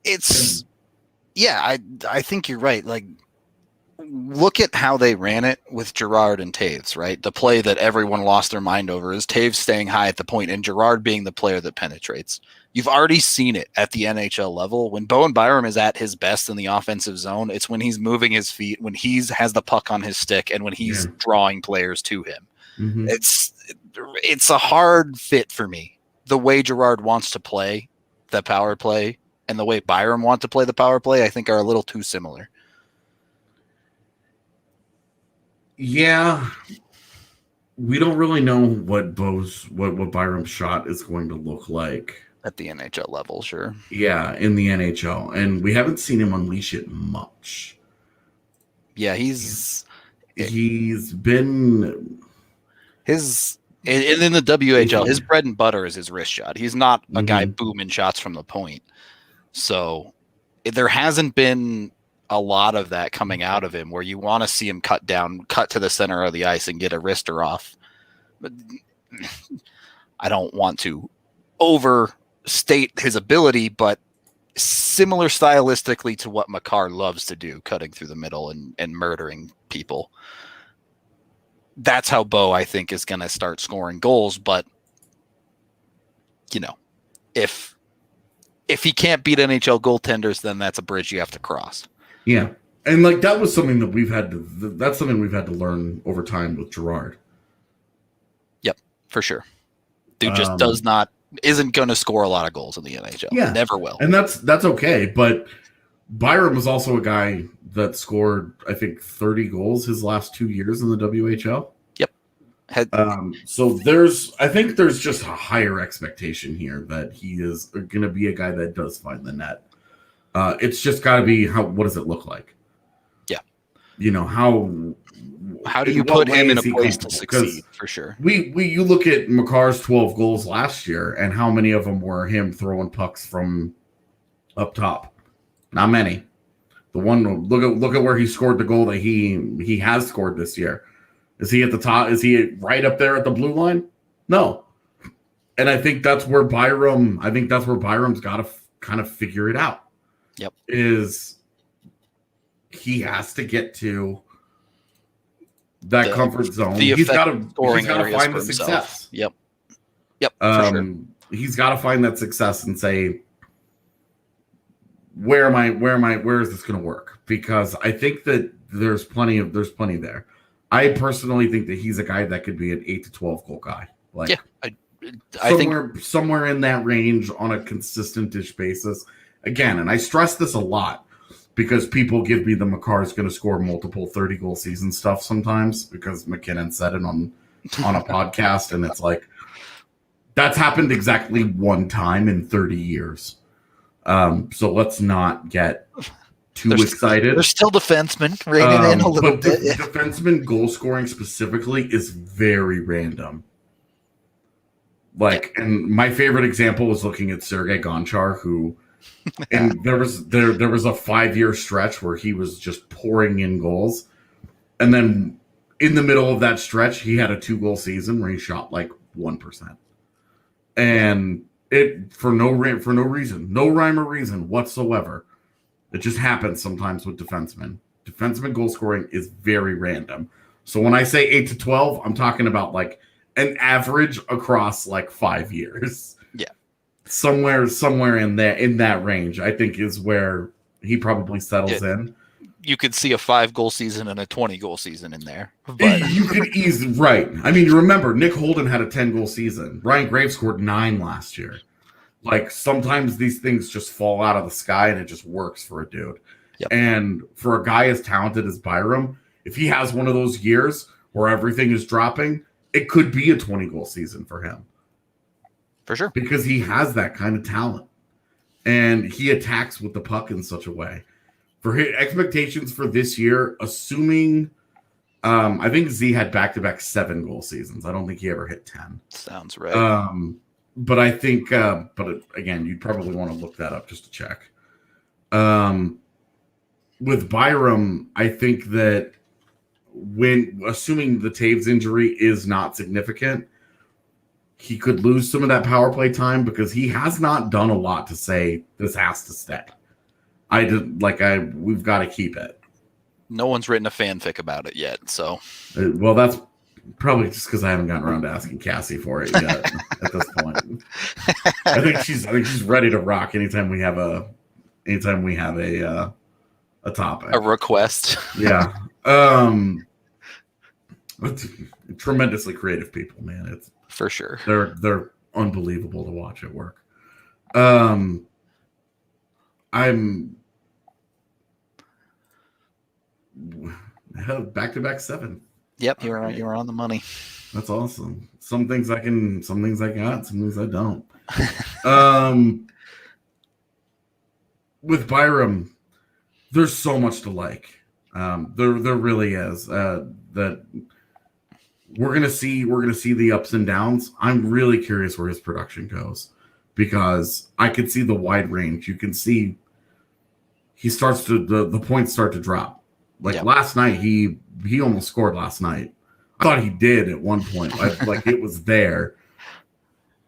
I think you're right. Like, look at how they ran it with Girard and Taves, right? The play that everyone lost their mind over is Taves staying high at the point and Girard being the player that penetrates. You've already seen it at the NHL level. When Bowen Byram is at his best in the offensive zone, it's when he's moving his feet, when he has the puck on his stick, and when he's drawing players to him. Mm-hmm. It's a hard fit for me. The way Girard wants to play the power play and the way Byram wants to play the power play, I think, are a little too similar. Yeah. We don't really know what Byram's shot is going to look like. At the NHL level, sure. Yeah, in the NHL. And we haven't seen him unleash it much. Yeah, he's been... And in the WHL, his bread and butter is his wrist shot. He's not a guy booming shots from the point. So there hasn't been a lot of that coming out of him where you want to see him cut to the center of the ice and get a wrister off. But I don't want to overstate his ability, but similar stylistically to what Makar loves to do, cutting through the middle and murdering people. That's how Bo, I think, is going to start scoring goals. But, if he can't beat NHL goaltenders, then that's a bridge you have to cross. Yeah. And that was something that that's something we've had to learn over time with Girard. Yep, for sure. Dude just isn't going to score a lot of goals in the NHL. Yeah. Never will. And that's okay. But Byram was also a guy that scored, I think, 30 goals his last 2 years in the WHL. Yep. So I think there's just a higher expectation here that he is going to be a guy that does find the net. It's just got to be what does it look like? Yeah. How do you put him in a place to succeed? For sure. You look at Makar's 12 goals last year, and how many of them were him throwing pucks from up top? Not many. The one look at where he scored the goal that he has scored this year. Is he at the top? Is he right up there at the blue line? No. And I think that's where Byram's got to kind of figure it out. Yep. Is he has to get to that comfort zone. He's got to find the success. Yep. For sure. He's got to find that success and say, where is this going to work? Because I think that there's plenty there. I personally think that he's a guy that could be an 8 to 12 goal guy. Like, I think somewhere in that range on a consistent-ish basis. Again, and I stress this a lot because people give me the Makar's going to score multiple 30-goal season stuff sometimes because MacKinnon said it on a podcast, and it's like, that's happened exactly one time in 30 years. So let's not get too excited. There's still defensemen reining in a little bit. Defenseman goal scoring specifically is very random. Like, and my favorite example was looking at Sergei Gonchar, who, and there was a 5-year stretch where he was just pouring in goals, and then in the middle of that stretch, he had a 2-goal season where he shot like 1%, and it for no reason, no rhyme or reason whatsoever. It just happens sometimes with defensemen. Defenseman goal scoring is very random. So when I say 8 to 12, I'm talking about like an average across like 5 years. Yeah. Somewhere in that range, I think is where he probably settles in. You could see a 5-goal season and a 20-goal season in there. But you could easily, right. I mean, remember, Nick Holden had a 10-goal season. Ryan Graves scored 9 last year. Like, sometimes these things just fall out of the sky and it just works for a dude. Yep. And for a guy as talented as Byram, if he has one of those years where everything is dropping, it could be a 20-goal season for him. For sure. Because he has that kind of talent. And he attacks with the puck in such a way. For his expectations for this year, assuming I think Z had back-to-back 7-goal seasons. I don't think he ever hit 10. Sounds right. But I think, again, you'd probably want to look that up just to check. With Byram, I think that assuming the Taves injury is not significant, he could lose some of that power play time because he has not done a lot to say this has to stay. We've got to keep it. No one's written a fanfic about it yet, so. Well, that's probably just because I haven't gotten around to asking Cassie for it yet at this point. I think she's ready to rock anytime we have a topic. A request. Yeah. Tremendously creative people, man. It's for sure. They're unbelievable to watch at work. I'm back-to-back 7. Yep, you were on the money. That's awesome. Some things I got, some things I don't. With Byram, there's so much to like. There really is. That we're gonna see the ups and downs. I'm really curious where his production goes because I could see the wide range. You can see he starts to the points start to drop. Like last night, he almost scored last night. I thought he did at one point. Like it was there.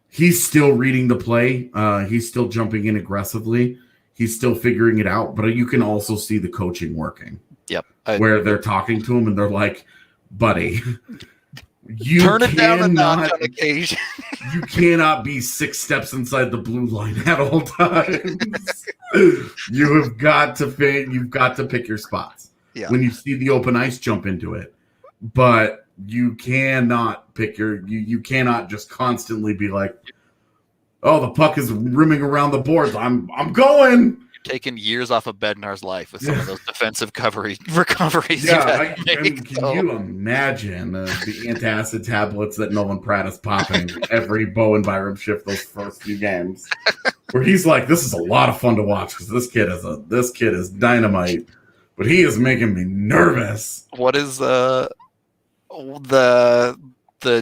He's still reading the play. He's still jumping in aggressively. He's still figuring it out. But you can also see the coaching working. Yep. Where they're talking to him and they're like, buddy, you turn it down a notch on occasion. You cannot be 6 steps inside the blue line at all times. You've got to pick your spots. Yeah. When you see the open ice, jump into it. But you cannot pick you cannot just constantly be like, oh, the puck is rimming around the boards. I'm going. You're taking years off of Bednar's life with some of those defensive recoveries. Yeah, can you imagine the antacid tablets that Nolan Pratt is popping every Bowen Byram shift those first few games? Where he's like, this is a lot of fun to watch because this kid is dynamite, but he is making me nervous. What is the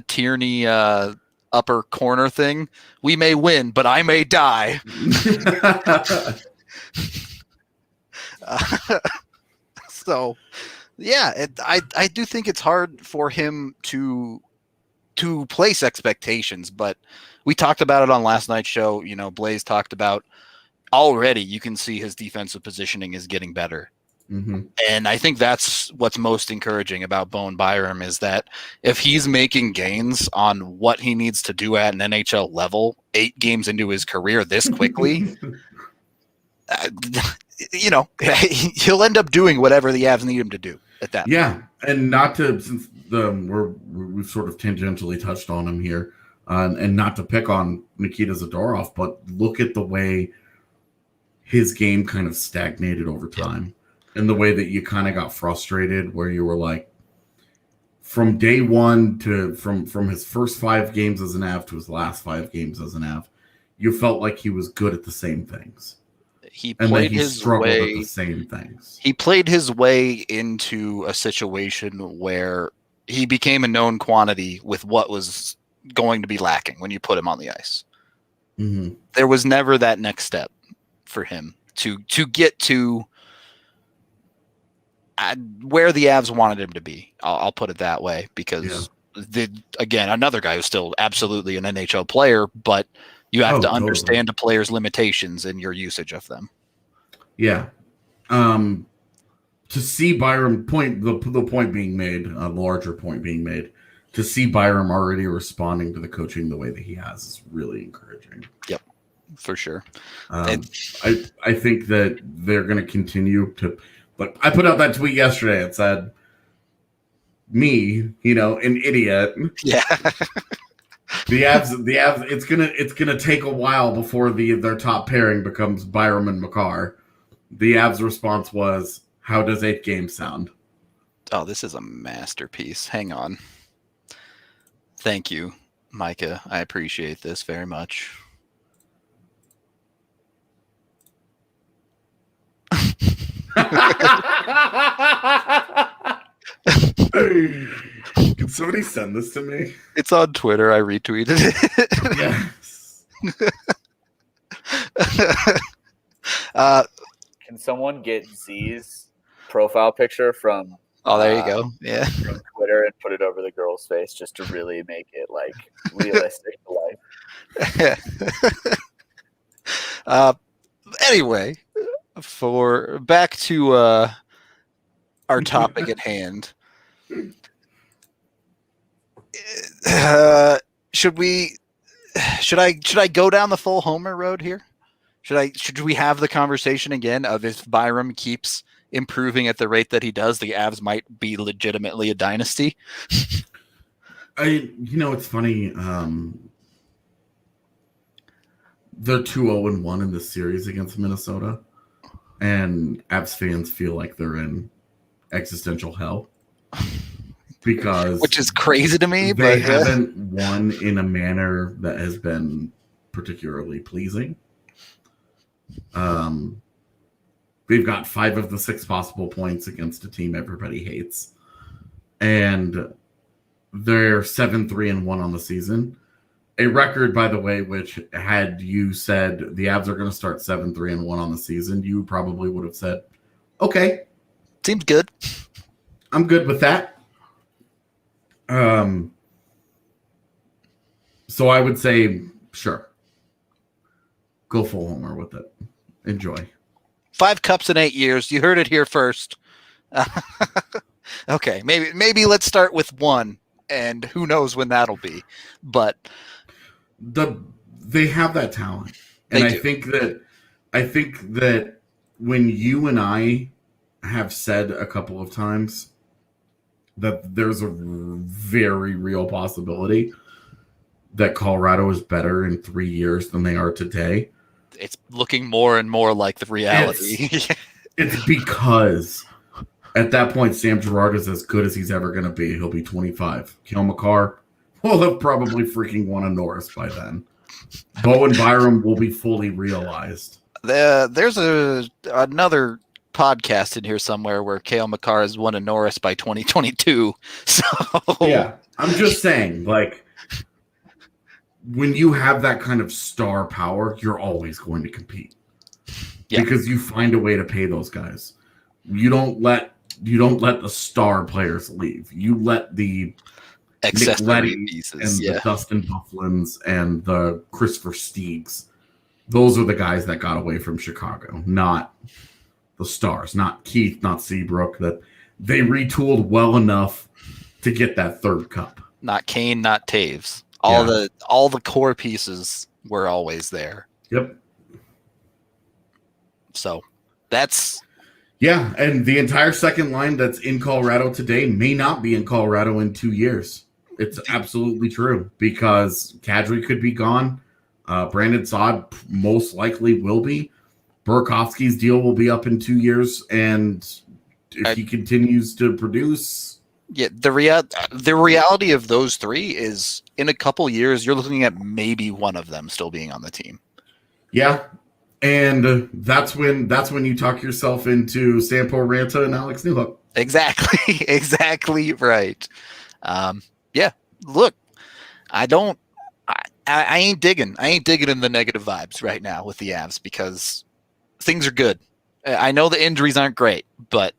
Tierney upper corner thing? We may win, but I may die. So Yeah, I do think it's hard for him to place expectations, but we talked about it on last night's show. You know, Blaze talked about already you can see his defensive positioning is getting better. Mm-hmm. And I think that's what's most encouraging about Bowen Byram is that if he's making gains on what he needs to do at an NHL level 8 games into his career this quickly, you know, he'll end up doing whatever the Avs need him to do at that point. And not to, since we've sort of tangentially touched on him here, and not to pick on Nikita Zadorov, but look at the way his game kind of stagnated over time. And the way that you kind of got frustrated, where you were like, from day one to from his first 5 games as an Av to his last 5 games as an Av, you felt like he was good at the same things. He played his way at the same things. He played his way into a situation where he became a known quantity with what was going to be lacking when you put him on the ice. Mm-hmm. There was never that next step for him to get to where the Avs wanted him to be. I'll put it that way, because again, another guy who's still absolutely an NHL player, but you have to understand a player's limitations and your usage of them. Yeah. To see Byram the point being made, a larger point being made, to see Byram already responding to the coaching the way that he has is really encouraging. Yep, for sure. I think that they're going to continue to. But I put out that tweet yesterday. It said, "Me, an idiot." Yeah. The Avs. It's gonna take a while before their top pairing becomes Byram and Makar. The Avs' response was, "How does 8 games sound?" Oh, this is a masterpiece. Hang on. Thank you, Micah. I appreciate this very much. Can somebody send this to me? It's on Twitter. I retweeted it. Yes. Can someone get Z's profile picture from? Oh, there you go. Yeah. From Twitter and put it over the girl's face just to really make it like realistic to life. Anyway, back to our topic at hand. Should I go down the full homer road here? Should we have the conversation again of if Byram keeps improving at the rate that he does, the Avs might be legitimately a dynasty? It's funny. They're 2-0-1 in this series against Minnesota, and Avs fans feel like they're in existential hell because, which is crazy to me. They haven't won in a manner that has been particularly pleasing. They've got 5 of the 6 possible points against a team everybody hates, and they're 7-3-1 on the season. A record, by the way, which had you said the Avs are going to start 7-3-1 on the season, you probably would have said, okay. Seems good. I'm good with that. So I would say, sure. Go full homer with it. Enjoy. 5 cups in 8 years. You heard it here first. Okay, maybe let's start with 1, and who knows when that'll be. But they have that talent, and I think that when you and I have said a couple of times that there's a very real possibility that Colorado is better in 3 years than they are today, it's looking more and more like the reality. It's because at that point, Sam Girard is as good as he's ever going to be. He'll be 25. Cale Makar will have probably freaking won a Norris by then. Bowen Byram will be fully realized. There's another podcast in here somewhere where Cale Makar has won a Norris by 2022. So yeah, I'm just saying, like, when you have that kind of star power, you're always going to compete. Yeah. Because you find a way to pay those guys. You don't let let the star players leave. You let the Accessory Nick pieces, and the Dustin Bufflins and the Christopher Steegs. Those are the guys that got away from Chicago, not the stars, not Keith, not Seabrook. That they retooled well enough to get that third cup. Not Kane, not Taves. All the core pieces were always there. Yep. So that's and the entire second line that's in Colorado today may not be in Colorado in 2 years. It's absolutely true because Kadri could be gone. Brandon Saad most likely will be. Burakovsky's deal will be up in 2 years, and if he continues to produce, the reality of those three is in a couple years you're looking at maybe one of them still being on the team. Yeah, and that's when you talk yourself into Sampo Ranta and Alex Newhook. Exactly right. Look, I ain't digging in the negative vibes right now with the Avs because things are good. I know the injuries aren't great, but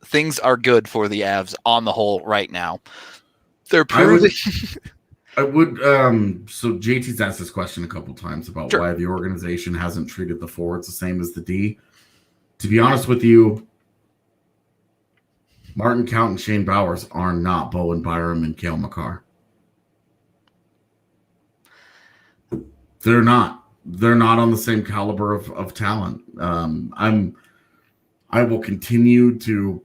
things are good for the Avs on the whole right now. They're proving. I would. So JT's asked this question a couple times about why the organization hasn't treated the forwards the same as the D. To be honest with you, Martin Count and Shane Bowers are not Bowen Byram and Cale Makar. They're not. They're not on the same caliber of talent. I will continue to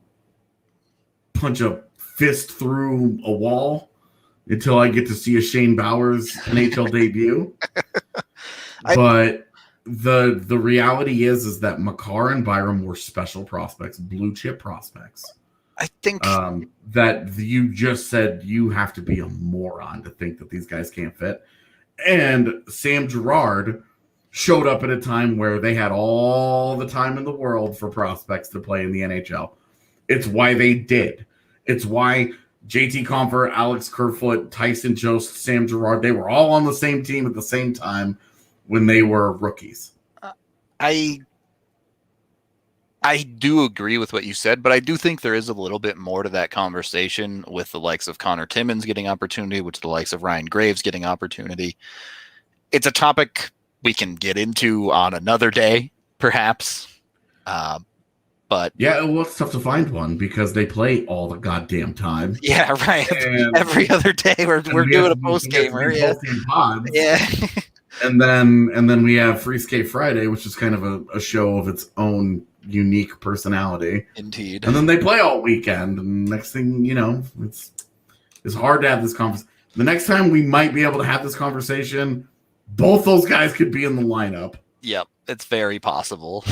punch a fist through a wall until I get to see a Shane Bowers NHL debut. But the reality is that Makar and Byram were special prospects, blue chip prospects. I think that you just said you have to be a moron to think that these guys can't fit. And Sam Girard showed up at a time where they had all the time in the world for prospects to play in the NHL. It's why they did. It's why JT Compher, Alex Kerfoot, Tyson, Jost, Sam Girard, they were all on the same team at the same time when they were rookies. I do agree with what you said, but I do think there is a little bit more to that conversation with the likes of Connor Timmins getting opportunity, with the likes of Ryan Graves getting opportunity. It's a topic we can get into on another day, perhaps. But yeah, well, it's tough to find one because they play all the goddamn time. Yeah, right. Every other day we're doing a post gamer. Yeah. And then we have Free Skate Friday, which is kind of a show of its own unique personality. Indeed. And then they play all weekend, and next thing you know, it's hard to have this conversation. The next time we might be able to have this conversation, both those guys could be in the lineup. Yep, it's very possible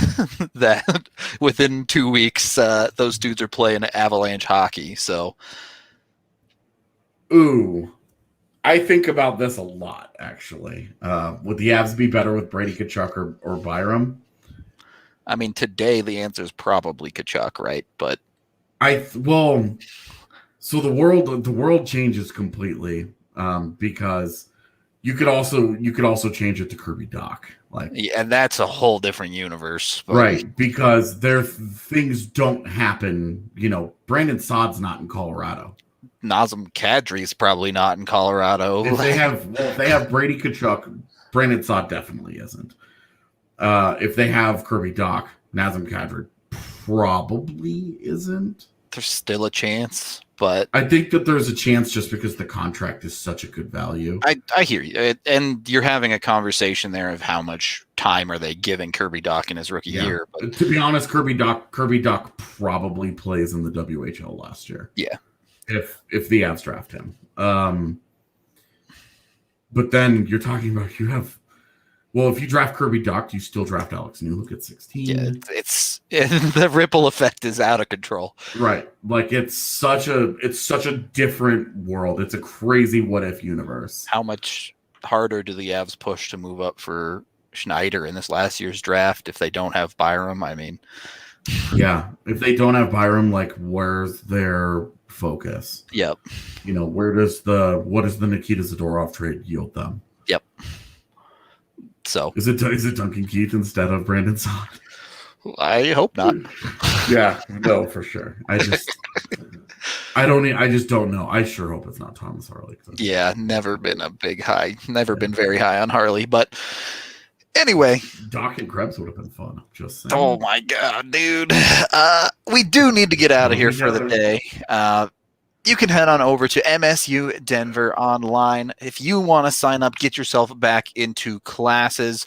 that within 2 weeks, those dudes are playing Avalanche hockey. So, ooh, I think about this a lot, actually. Would the Avs be better with Brady Tkachuk or Byram? I mean, today the answer is probably Tkachuk, right? But so the world changes completely because you could also change it to Kirby Dach, and that's a whole different universe, but... right? Because things don't happen. You know, Brandon Saad's not in Colorado. Nazem Kadri's probably not in Colorado. If they have Brady Tkachuk, Brandon Saad definitely isn't. If they have Kirby Dach, Nazem Kadri probably isn't. There's still a chance, but I think that there's a chance just because the contract is such a good value. I hear you, and you're having a conversation there of how much time are they giving Kirby Dach in his rookie year. But to be honest, Kirby Dach probably plays in the WHL last year. Yeah, if the Avs draft him. But then you're talking about if you draft Kirby Dach, you still draft Alex Newhook at 16. Yeah, it's the ripple effect is out of control. Right. Like it's such a different world. It's a crazy what if universe. How much harder do the Avs push to move up for Schneider in this last year's draft if they don't have Byram? I mean, yeah, if they don't have Byram, like where's their focus? Yep. You know, what does the Nikita Zadorov trade yield them? Yep. So is it Duncan Keith instead of Brandon Saad? I hope not. Yeah, no, for sure. I just don't know. I sure hope it's not Thomas Harley. Yeah, never been a big high. Never been very high on Harley. But anyway. Doc and Krebs would have been fun. Just saying. Oh, my God, dude. We do need to get out of here for the day. You can head on over to MSU Denver online. If you want to sign up, get yourself back into classes.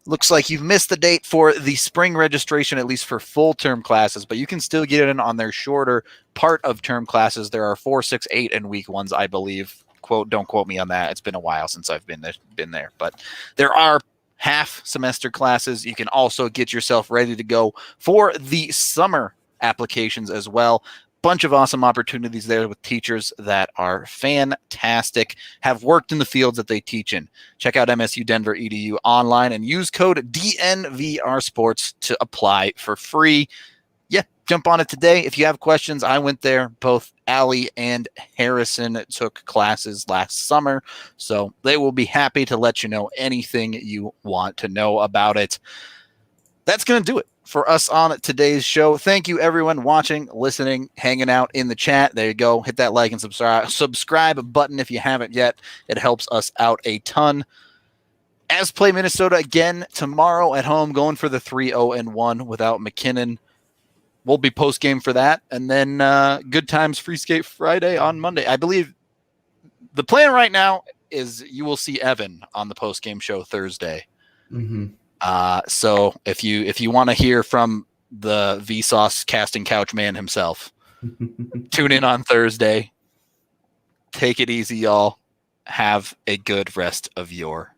Looks like you've missed the date for the spring registration, at least for full-term classes, but you can still get in on their shorter part of term classes. There are 4, 6, 8, and week ones, I believe. Don't quote me on that. It's been a while since I've been there. But there are half semester classes. You can also get yourself ready to go for the summer applications as well. Bunch of awesome opportunities there with teachers that are fantastic, have worked in the fields that they teach in. Check out MSU Denver EDU online and use code DNVR Sports to apply for free. Yeah, jump on it today. If you have questions, I went there. Both Allie and Harrison took classes last summer, so they will be happy to let you know anything you want to know about it. That's going to do it for us on today's show. Thank you, everyone watching, listening, hanging out in the chat. There you go. Hit that like and subscribe button if you haven't yet. It helps us out a ton. As play Minnesota again tomorrow at home, going for the 3-0-1 without MacKinnon. We'll be post-game for that. And then Good Times Free Skate Friday on Monday. I believe the plan right now is you will see Evan on the post-game show Thursday. Mm-hmm. So if you want to hear from the Vsauce casting couch man himself, tune in on Thursday. Take it easy, y'all. Have a good rest of your